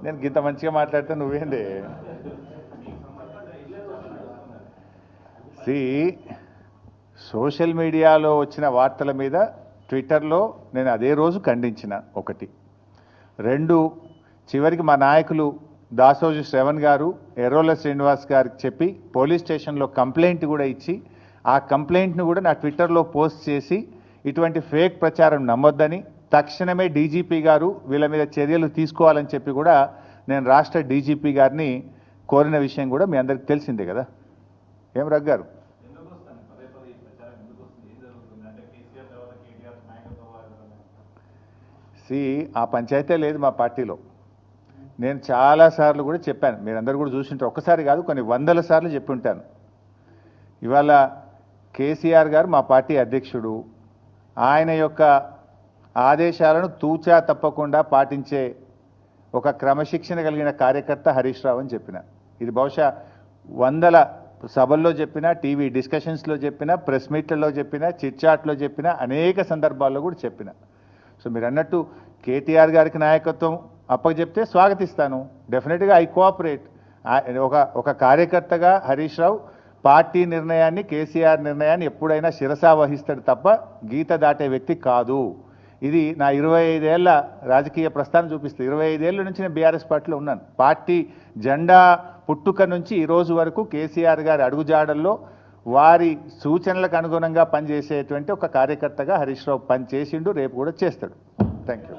నేను గింత మంచిగా మాట్లాడితే నువ్వేంది? సోషల్ మీడియాలో వచ్చిన వార్తల మీద ట్విట్టర్లో నేను అదే రోజు ఖండించిన. ఒకటి. రెండు, చివరికి మా నాయకులు దాసోజు శ్రవణ్ గారు ఎర్రోల శ్రీనివాస్ గారికి చెప్పి పోలీస్ స్టేషన్లో కంప్లైంట్ కూడా ఇచ్చి ఆ కంప్లైంట్ను కూడా నా ట్విట్టర్లో పోస్ట్ చేసి ఇటువంటి ఫేక్ ప్రచారం నమ్మొద్దని, తక్షణమే డీజీపీ గారు వీళ్ళ మీద చర్యలు తీసుకోవాలని చెప్పి కూడా నేను రాష్ట్ర డీజీపీ గారిని కోరిన విషయం కూడా మీ అందరికీ తెలిసిందే కదా. ఏం రఘు గారు? ఆ పంచాయతీ లేదు మా పార్టీలో. నేను చాలాసార్లు కూడా చెప్పాను, మీరందరూ కూడా చూసింటారు. ఒక్కసారి కాదు, కొన్ని వందల సార్లు చెప్పి ఉంటాను. ఇవాళ కేసీఆర్ గారు మా పార్టీ అధ్యక్షుడు. ఆయన యొక్క ఆదేశాలను తూచా తప్పకుండా పాటించే ఒక క్రమశిక్షణ కలిగిన కార్యకర్త హరీష్ రావు అని చెప్పిన. ఇది బహుశా వందల సభల్లో చెప్పిన, టీవీ డిస్కషన్స్లో చెప్పిన, ప్రెస్ మీట్లలో చెప్పిన, చిట్చాట్లో చెప్పిన, అనేక సందర్భాల్లో కూడా చెప్పిన. సో మీరు అన్నట్టు కేటీఆర్ గారికి నాయకత్వం అప్పచెప్తే స్వాగతిస్తాను. డెఫినెట్గా ఐ కోఆపరేట్. ఒక కార్యకర్తగా హరీష్ రావు పార్టీ నిర్ణయాన్ని, కేసీఆర్ నిర్ణయాన్ని ఎప్పుడైనా శిరసా వహిస్తాడు తప్ప గీత దాటే వ్యక్తి కాదు. ఇది నా 25 ఏళ్ల రాజకీయ ప్రస్థానం చూపిస్తుంది. 25 ఏళ్ళ నుంచి నేను బీఆర్ఎస్ పార్టీలో ఉన్నాను. పార్టీ జెండా పుట్టుక నుంచి ఈ రోజు వరకు కేసీఆర్ గారి అడుగుజాడల్లో వారి సూచనలకు అనుగుణంగా పనిచేసేటువంటి ఒక కార్యకర్తగా హరీష్ రావు పనిచేసిండు, రేపు కూడా చేస్తాడు. Thank you.